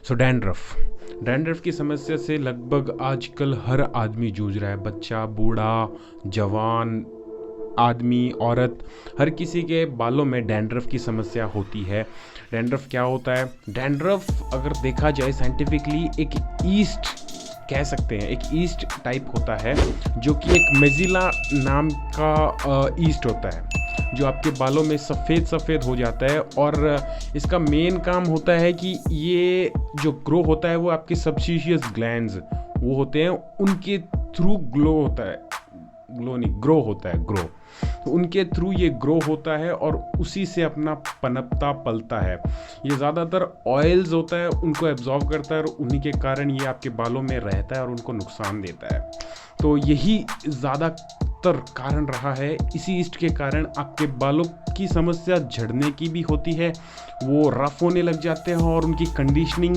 सो dandruff की समस्या से लगभग आजकल हर आदमी जूझ रहा है। बच्चा, बूढ़ा, जवान, आदमी, औरत, हर किसी के बालों में डैंड्रफ की समस्या होती है। डैंड्रफ क्या होता है? डैंड्रफ अगर देखा जाए साइंटिफिकली एक ईस्ट कह सकते हैं, एक ईस्ट टाइप होता है जो कि एक मेजिला नाम का ईस्ट होता है जो आपके बालों में सफ़ेद हो जाता है। और इसका मेन काम होता है कि ये जो ग्रो होता है वो आपके सबसिशियस ग्लैंड्स वो होते हैं, उनके थ्रू ग्रो होता है। तो उनके थ्रू ये ग्रो होता है और उसी से अपना पनपता पलता है। ये ज़्यादातर ऑयल्स होता है, उनको एब्जॉर्ब करता है और उन्हीं के कारण ये आपके बालों में रहता है और उनको नुकसान देता है। तो यही ज़्यादातर कारण रहा है। इसी ईस्ट के कारण आपके बालों की समस्या झड़ने की भी होती है, वो रफ होने लग जाते हैं और उनकी कंडीशनिंग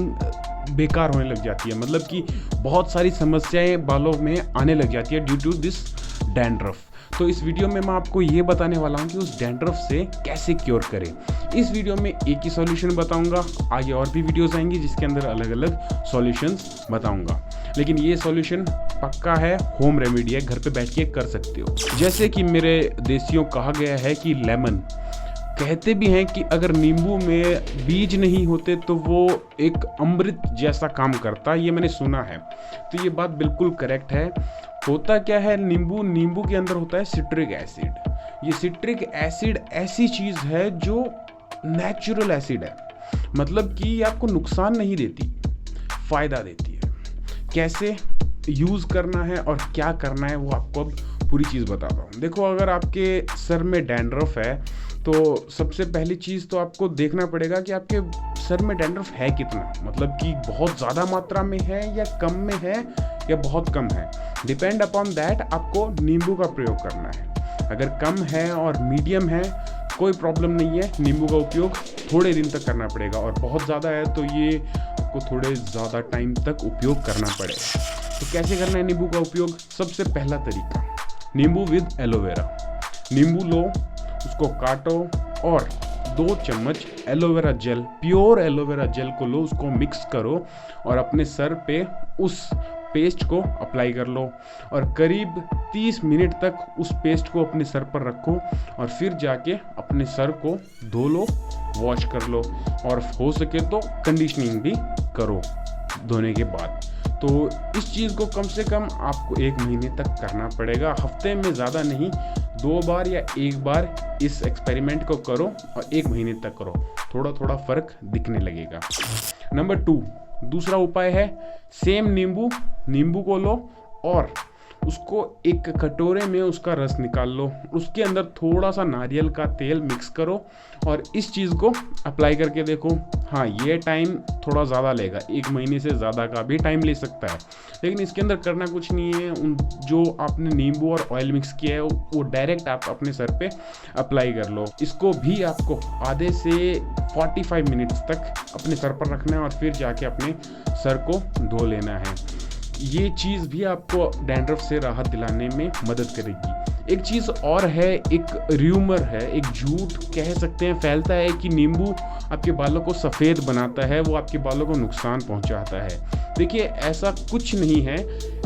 बेकार होने लग जाती है। मतलब कि बहुत सारी समस्याएं बालों में आने लग जाती है ड्यू टू दिस डैंड्रफ। तो इस वीडियो में मैं आपको ये बताने वाला हूँ कि उस डैंड्रफ से कैसे क्योर करें। इस वीडियो में एक ही सॉल्यूशन बताऊंगा, आगे और भी वीडियोस आएंगी जिसके अंदर अलग अलग सॉल्यूशंस बताऊंगा, लेकिन ये सॉल्यूशन पक्का है, होम रेमेडी है, घर पे बैठ के कर सकते हो। जैसे कि मेरे देसियों कहा गया है कि लेमन, कहते भी हैं कि अगर नींबू में बीज नहीं होते तो वो एक अमृत जैसा काम करता, ये मैंने सुना है। तो ये बात बिल्कुल करेक्ट है। होता क्या है, नींबू के अंदर होता है सिट्रिक एसिड। ये सिट्रिक एसिड ऐसी चीज़ है जो नेचुरल एसिड है, मतलब कि ये आपको नुकसान नहीं देती, फ़ायदा देती है। कैसे यूज़ करना है और क्या करना है वो आपको अब पूरी चीज़ बताता हूँ। देखो, अगर आपके सर में डैंड्रफ है तो सबसे पहली चीज़ तो आपको देखना पड़ेगा कि आपके सर में डैंड्रफ है कितना, मतलब कि बहुत ज़्यादा मात्रा में है या कम में है या बहुत कम है। डिपेंड अपॉन दैट आपको नींबू का प्रयोग करना है। अगर कम है और मीडियम है कोई प्रॉब्लम नहीं है, नींबू का उपयोग थोड़े दिन तक करना पड़ेगा, और बहुत ज़्यादा है तो ये आपको थोड़े ज़्यादा टाइम तक उपयोग करना पड़ेगा। तो कैसे करना है नींबू का उपयोग? सबसे पहला तरीका, नींबू विद एलोवेरा। नींबू लो, उसको काटो और 2 चम्मच aloe vera gel, pure aloe vera gel को लो, उसको मिक्स करो और अपने सर पे उस पेस्ट को अप्लाई कर लो और करीब 30 मिनट तक उस पेस्ट को अपने सर पर रखो और फिर जाके अपने सर को धो लो, वॉश कर लो, और हो सके तो कंडीशनिंग भी करो धोने के बाद। तो इस चीज़ को कम से कम आपको 1 महीने तक करना पड़ेगा, हफ्ते में ज़्यादा नहीं, 2 बार या 1 बार इस एक्सपेरिमेंट को करो और 1 महीने तक करो, थोड़ा थोड़ा फर्क दिखने लगेगा। नंबर 2, दूसरा उपाय है, सेम नींबू को लो और उसको एक कटोरे में उसका रस निकाल लो, उसके अंदर थोड़ा सा नारियल का तेल मिक्स करो और इस चीज़ को अप्लाई करके देखो। हाँ, ये टाइम थोड़ा ज़्यादा लेगा, 1 महीने से ज़्यादा का भी टाइम ले सकता है, लेकिन इसके अंदर करना कुछ नहीं है। जो आपने नींबू और ऑयल मिक्स किया है वो डायरेक्ट आप अपने सर पे अप्लाई कर लो। इसको भी आपको आधे से 45 मिनट्स तक अपने सर पर रखना है और फिर जाके अपने सर को धो लेना है। ये चीज़ भी आपको डैंड्रफ से राहत दिलाने में मदद करेगी। एक चीज़ और है, एक र्यूमर है, एक झूठ कह सकते हैं फैलता है कि नींबू आपके बालों को सफ़ेद बनाता है, वो आपके बालों को नुकसान पहुंचाता है। देखिए, ऐसा कुछ नहीं है,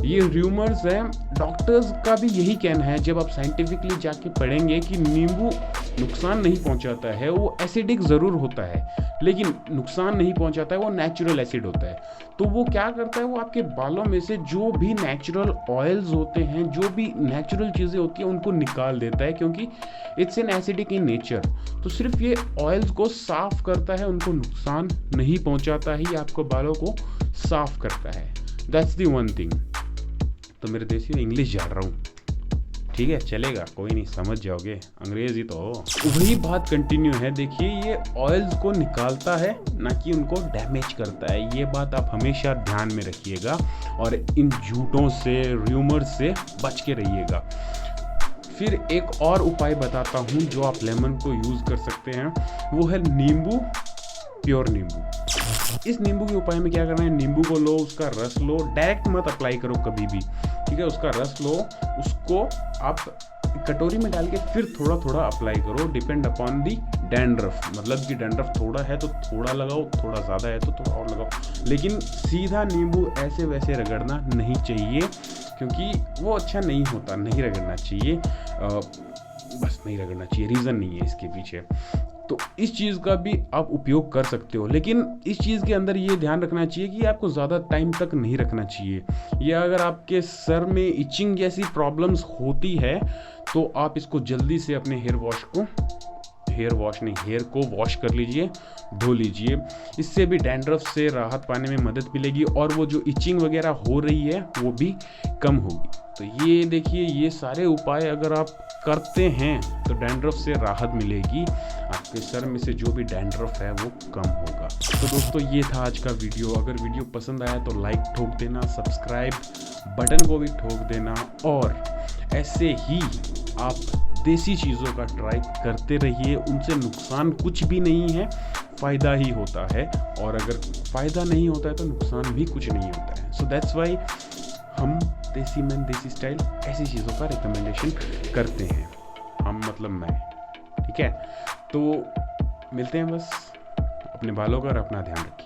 ये र्यूमर्स हैं। डॉक्टर्स का भी यही कहना है, जब आप साइंटिफिकली जाके पढ़ेंगे कि नींबू नुकसान नहीं पहुंचाता है, वो एसिडिक ज़रूर होता है लेकिन नुकसान नहीं पहुंचाता है, वो नेचुरल एसिड होता है। तो वो क्या करता है, वो आपके बालों में से जो भी नेचुरल ऑयल्स होते हैं, जो भी नेचुरल चीज़ें होती हैं, उनको निकाल देता है, क्योंकि it's an acidic in nature. तो सिर्फ ये ऑयल्स को साफ करता है, उनको नुकसान नहीं पहुंचाता है, ये आपको बालों को साफ करता है। That's the one thing. तो मेरे देसी इंग्लिश झाड़ रहा हूँ, ठीक है, चलेगा, कोई नहीं, समझ जाओगे, अंग्रेजी तो वही बात कंटिन्यू है। देखिए, ये ऑयल्स को निकालता है, ना कि उनको डैमेज करता है। ये बात आप हमेशा ध्यान में रखिएगा और इन झूठों से, र्यूमर्स से बच के रहिएगा। फिर एक और उपाय बताता हूँ जो आप लेमन को यूज़ कर सकते हैं, वो है नींबू, प्योर नींबू। इस नींबू के उपाय में क्या करना है, नींबू को लो, उसका रस लो, डायरेक्ट मत अप्लाई करो कभी भी, ठीक है। उसका रस लो, उसको आप कटोरी में डाल के फिर थोड़ा थोड़ा अप्लाई करो, डिपेंड अपॉन दी डैंड्रफ। मतलब कि डैंड्रफ थोड़ा है तो थोड़ा लगाओ, थोड़ा ज़्यादा है तो थोड़ा और लगाओ, लेकिन सीधा नींबू ऐसे वैसे रगड़ना नहीं चाहिए, क्योंकि वो अच्छा नहीं होता, नहीं रगड़ना चाहिए, बस नहीं रगड़ना चाहिए, रीज़न नहीं है इसके पीछे। तो इस चीज़ का भी आप उपयोग कर सकते हो, लेकिन इस चीज़ के अंदर ये ध्यान रखना चाहिए कि आपको ज़्यादा टाइम तक नहीं रखना चाहिए। या अगर आपके सर में इचिंग जैसी प्रॉब्लम्स होती है तो आप इसको जल्दी से अपने हेयर को वॉश कर लीजिए, धो लीजिए। इससे भी डैंड्रफ से राहत पाने में मदद मिलेगी और वो जो इचिंग वगैरह हो रही है वो भी कम होगी। तो ये देखिए, ये सारे उपाय अगर आप करते हैं तो डैंड्रफ से राहत मिलेगी, आपके सर में से जो भी डैंड्रफ है वो कम होगा। तो दोस्तों, ये था आज का वीडियो। अगर वीडियो पसंद आया तो लाइक ठोक देना, सब्सक्राइब बटन को भी ठोक देना, और ऐसे ही आप देसी चीज़ों का ट्राई करते रहिए। उनसे नुकसान कुछ भी नहीं है, फ़ायदा ही होता है, और अगर फ़ायदा नहीं होता है तो नुकसान भी कुछ नहीं होता है। सो दैट्स वाई हम देसी मैन देसी स्टाइल ऐसी चीज़ों का रिकमेंडेशन करते हैं, हम मतलब मैं, ठीक है। तो मिलते हैं, बस अपने बालों का और अपना ध्यान रखिए।